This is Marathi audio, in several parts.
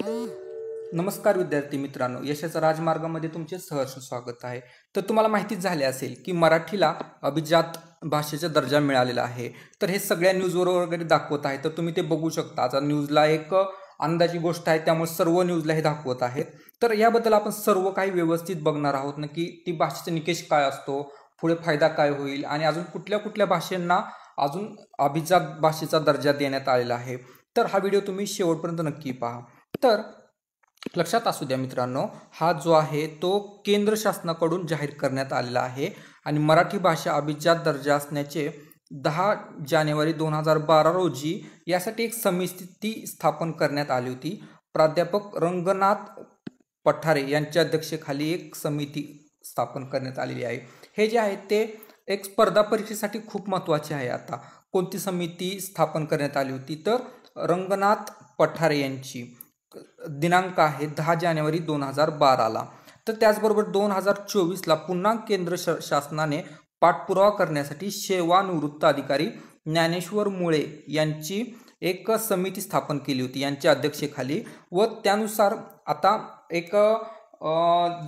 नमस्कार विद्यार्थी मित्रांनो, यशाच्या राजमार्गामध्ये तुमचे सहर्ष स्वागत आहे। तर तुम्हाला माहितीच झाले असेल की मराठीला अभिजात भाषेचा दर्जा मिळालेला आहे। तर हे सगळ्या न्यूजवर वगैरे दाखवत आहे, तर तुम्ही ते बघू शकता। आता न्यूजला एक अंदाजी गोष्ट आहे, त्यामुळे सर्व न्यूजला हे दाखवत आहेत। तर याबद्दल आपण सर्व काही व्यवस्थित बघणार आहोत ना, की ती भाषेचा निकष काय असतो, पुढे फायदा काय होईल आणि अजून कुठल्या कुठल्या भाषांना अजून अभिजात भाषेचा दर्जा देण्यात आलेला आहे। तर हा व्हिडिओ तुम्ही शेवटपर्यंत नक्की पहा। तर लक्षात असू द्या मित्रांनो, हा जो आहे तो केंद्र शासनाकडून जाहीर करण्यात आलेला आहे आणि मराठी भाषा अभिजात दर्जा असण्याचे 10 जानेवारी 2012 रोजी यासाठी एक समिती स्थापन करण्यात आली होती। प्राध्यापक रंगनाथ पठारे यांच्या अध्यक्षतेखाली एक समिती स्थापन करण्यात आलेली आहे। हे जे आहे ते एक स्पर्धा परीक्षेसाठी खूप महत्त्वाचे आहे। आता कोणती समिती स्थापन करण्यात आली होती, तर रंगनाथ पठारे यांची दिनांक आहे 10 जानेवारी 2012ला। तर त्याचबरोबर 2024ला पुन्हा केंद्र शासनाने पाठपुरावा करण्यासाठी सेवानिवृत्त अधिकारी ज्ञानेश्वर मुळे यांची एक समिती स्थापन केली होती यांच्या अध्यक्षतेखाली, व त्यानुसार आता एक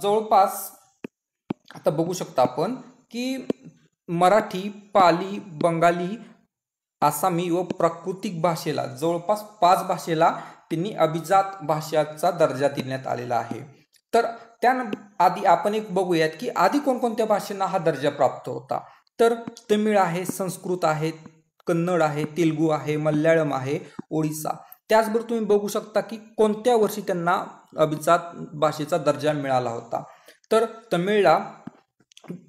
जवळपास आता बघू शकता आपण की मराठी, पाली, बंगाली, आसामी व प्राकृतिक भाषेला जवळपास 5 भाषेला त्यांनी अभिजात भाषाचा दर्जा देण्यात आलेला आहे। तर त्या आधी आपण एक बघूयात की आधी कोणकोणत्या भाषांना हा दर्जा प्राप्त होता। तर तमिळ आहे, संस्कृत आहे, कन्नड आहे, तेलुगू आहे, मल्याळम आहे, ओडिसा। त्याचबरोबर तुम्ही बघू शकता की कोणत्या वर्षी त्यांना अभिजात भाषेचा दर्जा मिळाला होता। तर तमिळला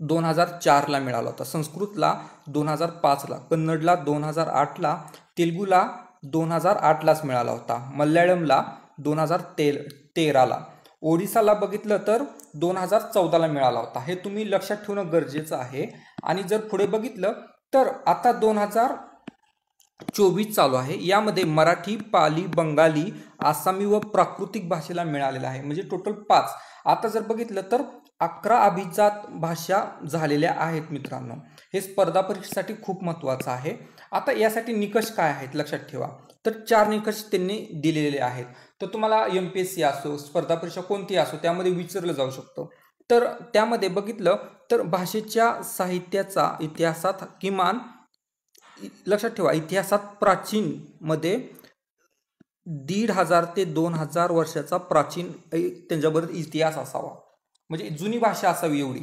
2004ला मिळाला होता, संस्कृतला 2005ला, कन्नडला 2008ला, तेलुगूला 2008लाच मिळाला होता, मल्याळमला 2013ला, ओडिसाला बघितलं तर 2014ला मिळाला होता। हे तुम्ही लक्षात ठेवणं गरजेचं आहे। आणि जर पुढे बघितलं तर आता 2024 चालू आहे, यामध्ये मराठी, पाली, बंगाली, आसामी व प्राकृतिक भाषेला मिळालेला आहे, म्हणजे टोटल 5। आता जर बघितलं तर 11 अभिजात भाषा झालेल्या आहेत मित्रांनो। हे स्पर्धा परीक्षेसाठी खूप महत्त्वाचं आहे। आता यासाठी निकष काय आहेत लक्षात ठेवा। तर 4 निकष त्यांनी दिलेले आहेत। तर तुम्हाला MPSC असो, स्पर्धा परीक्षा कोणती असो, त्यामध्ये विचारलं जाऊ शकतं। तर त्यामध्ये बघितलं तर भाषेच्या साहित्याचा इतिहासात किमान, लक्षात ठेवा, इतिहासात प्राचीन मध्ये 1500 ते 2000 वर्षाचा प्राचीन त्यांच्याबरोबर इतिहास असावा, म्हणजे जुनी भाषा असावी एवढी।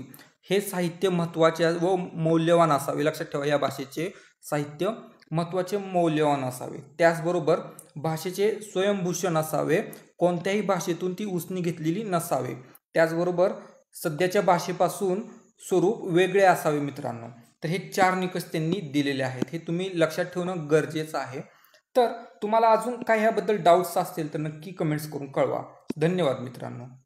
हे साहित्य महत्त्वाचे व मौल्यवान असावे, लक्षात ठेवा, या भाषेचे साहित्य महत्त्वाचे मौल्यवान असावे। त्याचबरोबर भाषेचे स्वयंभूषण असावे, कोणत्याही भाषेतून ती उसनी घेतलेली नसावे। त्याचबरोबर सध्याच्या भाषेपासून स्वरूप वेगळे असावे मित्रांनो। तर हे 4 निकष त्यांनी दिलेले आहेत, हे तुम्ही लक्षात ठेवणं गरजेचं आहे। तर तुम्हाला अजून काही याबद्दल डाऊट्स असतील तर नक्की कमेंट्स करून कळवा। धन्यवाद मित्रांनो।